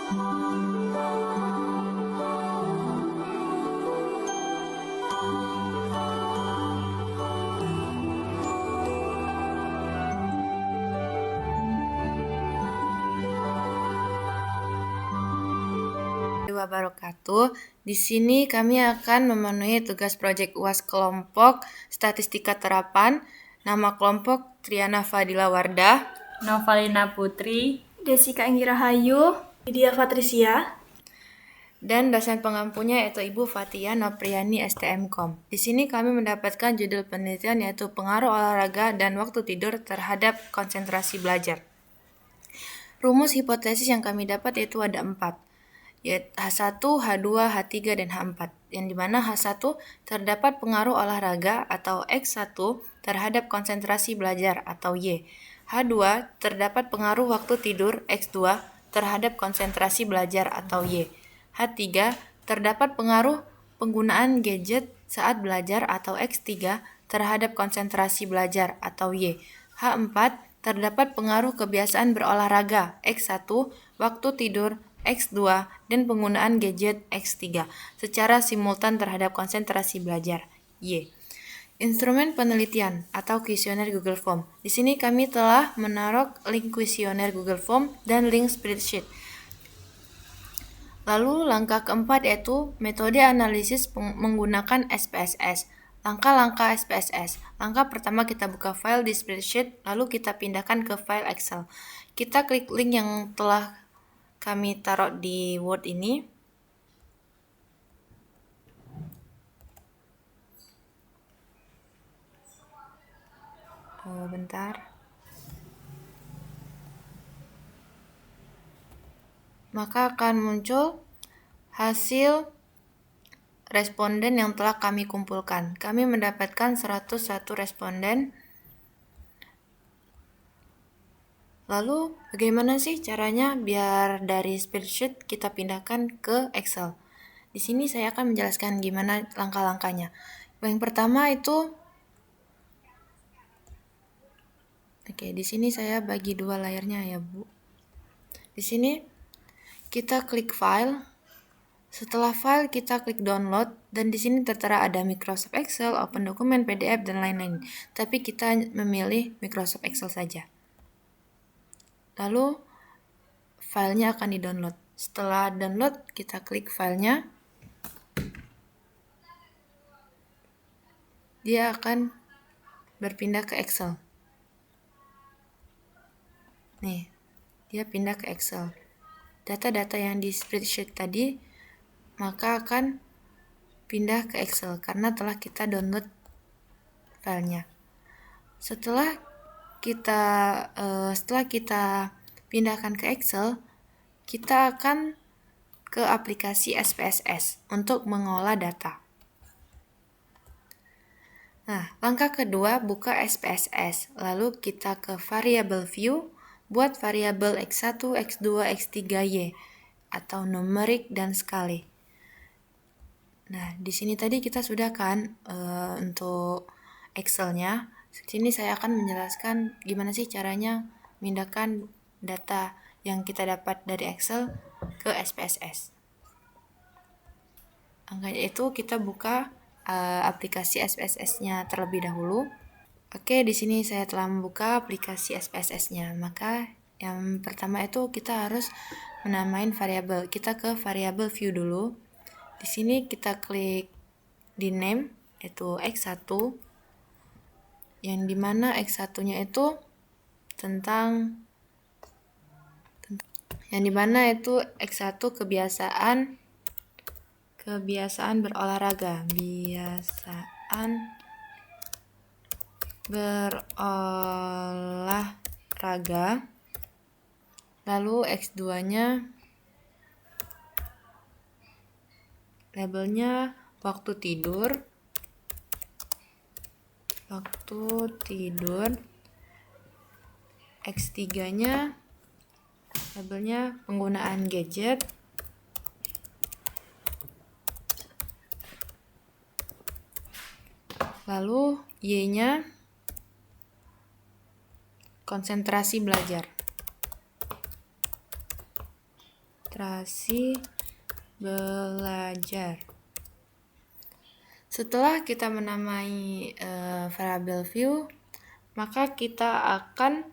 Wabarakatuh. Di sini kami akan memenuhi tugas proyek UAS kelompok Statistika Terapan. Nama kelompok Triana Fadila Wardah, Novalina Putri, Desika Inggi Rahayu, Lydia Patricia, dan dosen pengampunya yaitu Ibu Fatia Nopriani STMkom. Di sini kami mendapatkan judul penelitian yaitu pengaruh olahraga dan waktu tidur terhadap konsentrasi belajar. Rumus hipotesis yang kami dapat yaitu ada 4. Yaitu H1, H2, H3, dan H4, yang dimana H1 terdapat pengaruh olahraga atau X1 terhadap konsentrasi belajar atau Y. H2 terdapat pengaruh waktu tidur X2 terhadap konsentrasi belajar atau Y. H3 terdapat pengaruh penggunaan gadget saat belajar atau X3 terhadap konsentrasi belajar atau Y. H4 terdapat pengaruh kebiasaan berolahraga X1, waktu tidur X2, dan penggunaan gadget X3 secara simultan terhadap konsentrasi belajar Y. Instrumen penelitian atau kuesioner Google Form. Di sini kami telah menaruh link kuesioner Google Form dan link spreadsheet. Lalu langkah keempat yaitu metode analisis menggunakan SPSS. Langkah-langkah SPSS. Langkah pertama kita buka file di spreadsheet, lalu kita pindahkan ke file Excel. Kita klik link yang telah kami taruh di Word ini. Bentar. Maka akan muncul hasil responden yang telah kami kumpulkan. Kami mendapatkan 101 responden. Lalu bagaimana sih caranya biar dari spreadsheet kita pindahkan ke Excel? Di sini saya akan menjelaskan gimana langkah-langkahnya. Yang pertama itu, di sini saya bagi dua layarnya ya Bu. Di sini kita klik file. Setelah file kita klik download dan di sini tertera ada Microsoft Excel, Open Dokumen, PDF dan lain-lain. Tapi kita memilih Microsoft Excel saja. Lalu filenya akan di-download. Setelah download, kita klik filenya. Dia akan berpindah ke Excel. Nih, dia pindah ke Excel. Data-data yang di spreadsheet tadi, maka akan pindah ke Excel karena telah kita download filenya. Setelah kita pindahkan ke Excel, kita akan ke aplikasi SPSS untuk mengolah data. Nah, langkah kedua buka SPSS, lalu kita ke variable view, buat variabel X1, X2, X3, Y atau numerik dan skala. Nah, di sini tadi kita sudah kan untuk Excel-nya. Sini saya akan menjelaskan gimana sih caranya memindahkan data yang kita dapat dari Excel ke SPSS. Angkanya itu kita buka aplikasi SPSS-nya terlebih dahulu. Oke, di sini saya telah membuka aplikasi SPSS-nya. Maka yang pertama itu kita harus menamain variabel. Kita ke variabel view dulu. Di sini kita klik di name yaitu X1. Yang dimana X1-nya itu yang dimana itu X1 kebiasaan berolahraga. Kebiasaan berolahraga. Lalu X2-nya labelnya waktu tidur. X3-nya labelnya penggunaan gadget. Lalu Y-nya konsentrasi belajar. konsentrasi belajar. Setelah kita menamai variabel view, maka kita akan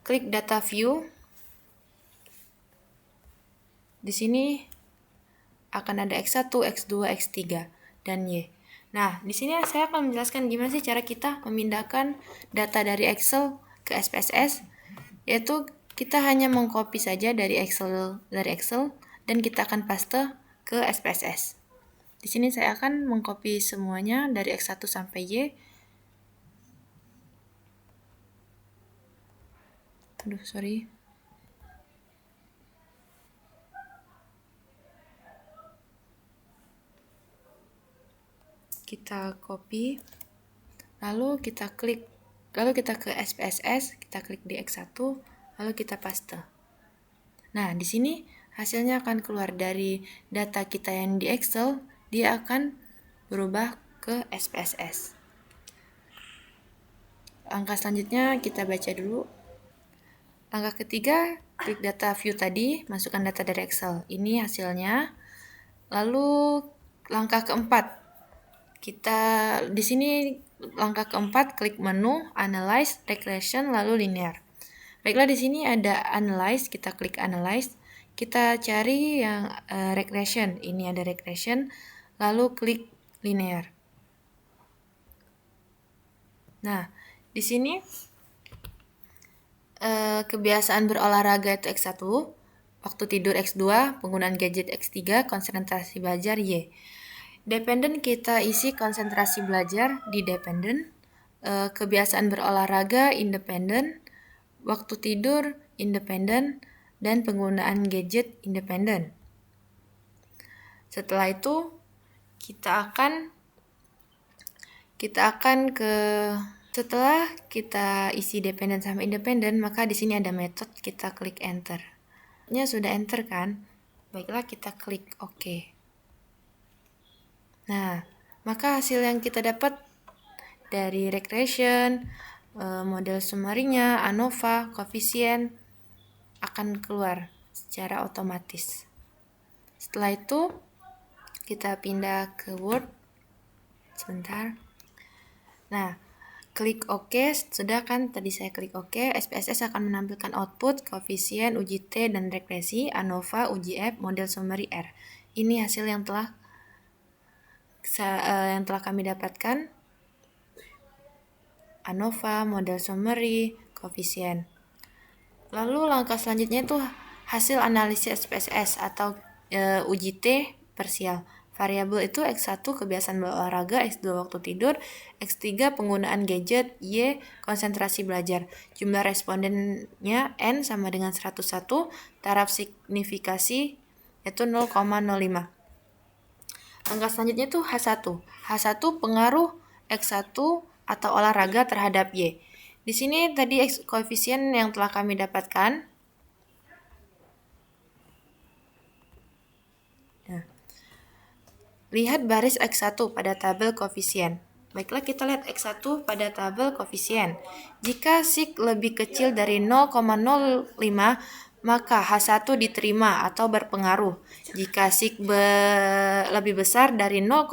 klik data view. Di sini akan ada X1, X2, X3, dan Y. Nah, di sini saya akan menjelaskan gimana sih cara kita memindahkan data dari Excel ke SPSS, yaitu kita hanya mengcopy saja dari Excel dan kita akan paste ke SPSS. Di sini saya akan mengcopy semuanya dari X1 sampai Y. Sorry. Kita copy, lalu kita ke SPSS, kita klik di X1, lalu kita paste. Nah, di sini hasilnya akan keluar dari data kita yang di Excel, dia akan berubah ke SPSS. Langkah selanjutnya kita baca dulu. Langkah ketiga, klik data view tadi, masukkan data dari Excel. Ini hasilnya. Lalu langkah keempat, di sini langkah keempat klik menu, analyze, regression, lalu linear. Baiklah, di sini ada analyze, kita klik analyze. Kita cari yang regression. Ini ada regression, lalu klik linear. Nah, di sini kebiasaan berolahraga itu X1, waktu tidur X2, penggunaan gadget X3, konsentrasi belajar Y. Dependent kita isi konsentrasi belajar di dependent, kebiasaan berolahraga independent, waktu tidur independent, dan penggunaan gadget independent. Setelah itu setelah kita isi dependent sama independent, maka di sini ada method, kita klik enter. Nya sudah enter kan? Baiklah, kita klik OK. Nah, maka hasil yang kita dapat dari regression, model summary-nya, ANOVA, koefisien akan keluar secara otomatis. Setelah itu, kita pindah ke Word. Sebentar. Nah, klik OK, sudah kan tadi saya klik OK, SPSS akan menampilkan output, koefisien, uji T, dan regresi, ANOVA, uji F, model summary R. Ini hasil yang telah kami dapatkan. ANOVA, model summary, koefisien. Lalu langkah selanjutnya itu hasil analisis SPSS atau uji T parsial. Variabel itu X1 kebiasaan berolahraga, X2 waktu tidur, X3 penggunaan gadget, Y konsentrasi belajar. Jumlah respondennya N sama dengan 101, taraf signifikasi yaitu 0,05. Langkah selanjutnya itu H1. H1 pengaruh X1 atau olahraga terhadap Y. Di sini tadi koefisien yang telah kami dapatkan. Nah, lihat baris X1 pada tabel koefisien. Baiklah, kita lihat X1 pada tabel koefisien. Jika sig lebih kecil dari 0,05, maka H1 diterima atau berpengaruh. Jika sig lebih besar dari 0,05,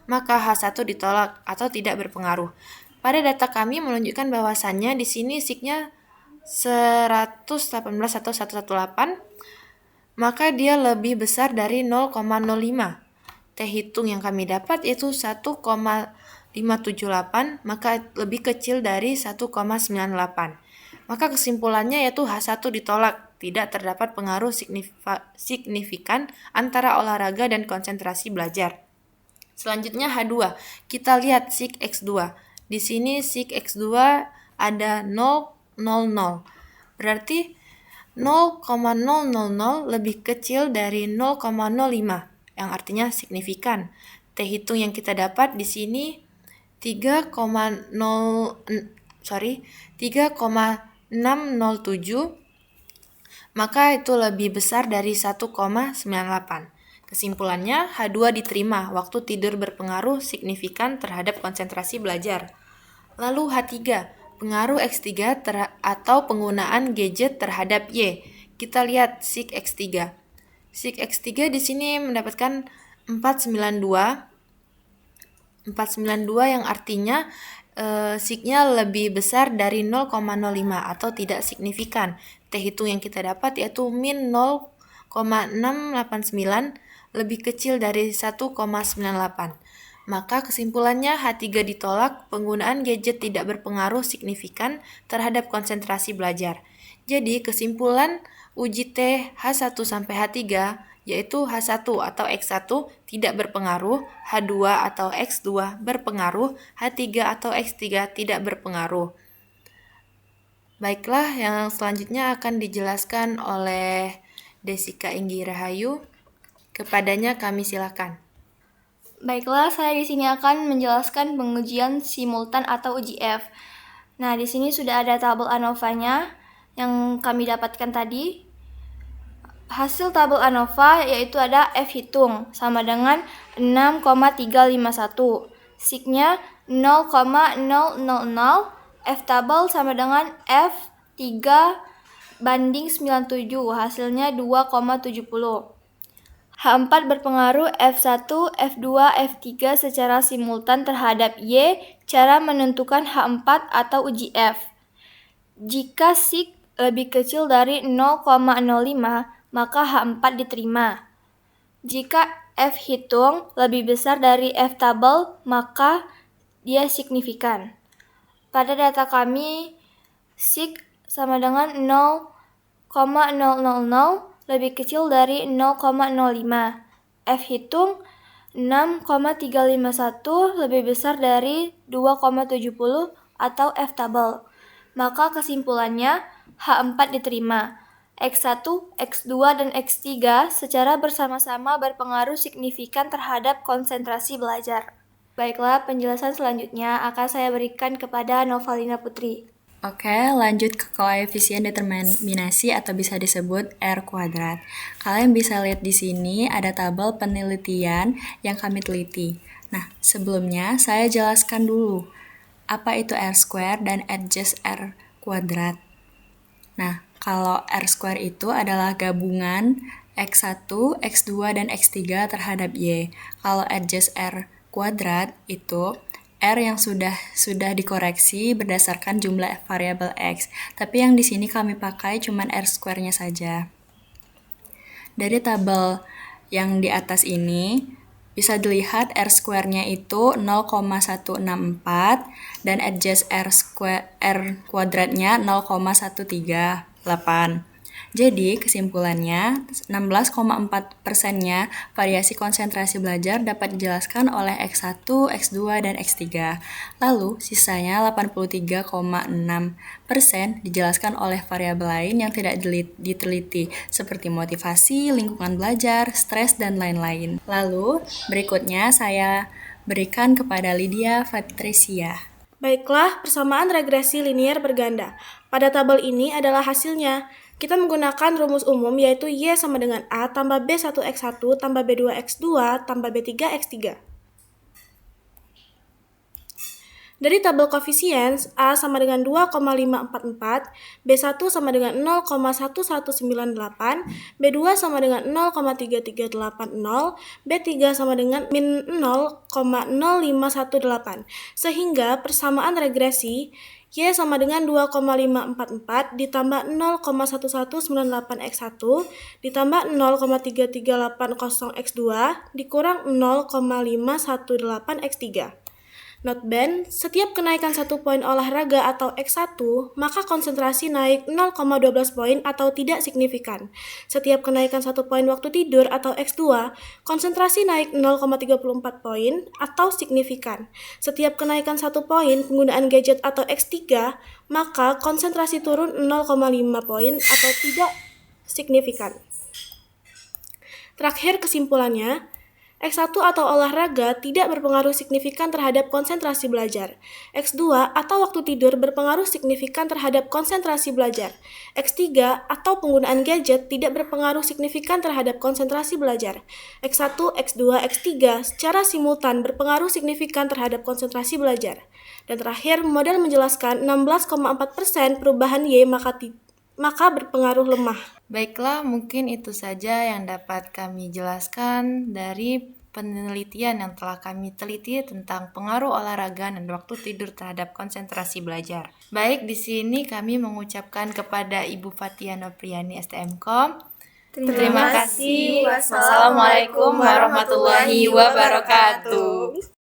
maka H1 ditolak atau tidak berpengaruh. Pada data kami menunjukkan bahwasannya di sini signya 118 atau 118, maka dia lebih besar dari 0,05. T hitung yang kami dapat yaitu 1,578, maka lebih kecil dari 1,98. Maka kesimpulannya yaitu H1 ditolak, tidak terdapat pengaruh signifikan antara olahraga dan konsentrasi belajar. Selanjutnya H2, kita lihat sig X2. Di sini sig X2 ada 0,00. Berarti 0,000 lebih kecil dari 0,05, yang artinya signifikan. T hitung yang kita dapat di sini 3,607, maka itu lebih besar dari 1,98. Kesimpulannya, H2 diterima, waktu tidur berpengaruh signifikan terhadap konsentrasi belajar. Lalu H3, Pengaruh X3 atau penggunaan gadget terhadap Y. Kita lihat SIG X3. SIG X3 di sini mendapatkan 492. 492 yang artinya SIG-nya lebih besar dari 0,05 atau tidak signifikan. T hitung yang kita dapat yaitu min 0,689 lebih kecil dari 1,98. Maka kesimpulannya H3 ditolak, penggunaan gadget tidak berpengaruh signifikan terhadap konsentrasi belajar. Jadi kesimpulan uji T H1 sampai H3 yaitu H1 atau X1 tidak berpengaruh, H2 atau X2 berpengaruh, H3 atau X3 tidak berpengaruh. Baiklah, yang selanjutnya akan dijelaskan oleh Desika Inggi Rahayu. Kepadanya kami silakan. Baiklah, saya di sini akan menjelaskan pengujian simultan atau uji F. Nah, di sini sudah ada tabel ANOVA-nya yang kami dapatkan tadi. Hasil tabel ANOVA yaitu ada F hitung sama dengan 6,351. SIG-nya 0,000, F tabel sama dengan F3 banding 97, hasilnya 2,70. H4 berpengaruh F1, F2, F3 secara simultan terhadap Y, cara menentukan H4 atau uji F. Jika SIG lebih kecil dari 0,05, maka H4 diterima. Jika F hitung lebih besar dari F tabel, maka dia signifikan. Pada data kami, SIG sama dengan 0,000 lebih kecil dari 0,05. F hitung 6,351 lebih besar dari 2,70 atau F tabel. Maka kesimpulannya H4 diterima. X1, X2, dan X3 secara bersama-sama berpengaruh signifikan terhadap konsentrasi belajar. Baiklah, penjelasan selanjutnya akan saya berikan kepada Novalina Putri. Oke, lanjut ke koefisien determinasi atau bisa disebut R kuadrat. Kalian bisa lihat di sini ada tabel penelitian yang kami teliti. Nah, sebelumnya saya jelaskan dulu apa itu R square dan adjust R kuadrat. Nah, kalau R square itu adalah gabungan X1, X2, dan X3 terhadap Y. Kalau adjust R kuadrat itu R yang sudah dikoreksi berdasarkan jumlah variabel X. Tapi yang di sini kami pakai cuma R square-nya saja. Dari tabel yang di atas ini bisa dilihat R square-nya itu 0,164 dan adjust R kuadratnya 0,138. Jadi kesimpulannya 16,4%-nya variasi konsentrasi belajar dapat dijelaskan oleh X1, X2, dan X3. Lalu sisanya 83,6% dijelaskan oleh variabel lain yang tidak diteliti seperti motivasi, lingkungan belajar, stres, dan lain-lain. Lalu berikutnya saya berikan kepada Lydia Patricia. Baiklah, persamaan regresi linier berganda. Pada tabel ini adalah hasilnya. Kita menggunakan rumus umum yaitu Y sama dengan A tambah B1X1 tambah B2X2 tambah B3X3. Dari tabel koefisien, A sama dengan 2,544, B1 sama dengan 0,1198, B2 sama dengan 0,3380, B3 sama dengan min 0,0518. Sehingga persamaan regresi Y sama dengan 2,544 ditambah 0,1198x1 ditambah 0,3380x2 dikurang 0,518x3. Not band, setiap kenaikan 1 poin olahraga atau X1, maka konsentrasi naik 0,12 poin atau tidak signifikan. Setiap kenaikan 1 poin waktu tidur atau X2, konsentrasi naik 0,34 poin atau signifikan. Setiap kenaikan 1 poin penggunaan gadget atau X3, maka konsentrasi turun 0,5 poin atau tidak signifikan. Terakhir kesimpulannya, X1 atau olahraga tidak berpengaruh signifikan terhadap konsentrasi belajar. X2 atau waktu tidur berpengaruh signifikan terhadap konsentrasi belajar. X3 atau penggunaan gadget tidak berpengaruh signifikan terhadap konsentrasi belajar. X1, X2, X3 secara simultan berpengaruh signifikan terhadap konsentrasi belajar. Dan terakhir, model menjelaskan 16,4% perubahan Y maka berpengaruh lemah. Baiklah, mungkin itu saja yang dapat kami jelaskan dari penelitian yang telah kami teliti tentang pengaruh olahraga dan waktu tidur terhadap konsentrasi belajar. Baik, di sini kami mengucapkan kepada Ibu Fathia Nopriani STMkom. Terima kasih. Wassalamualaikum warahmatullahi wabarakatuh.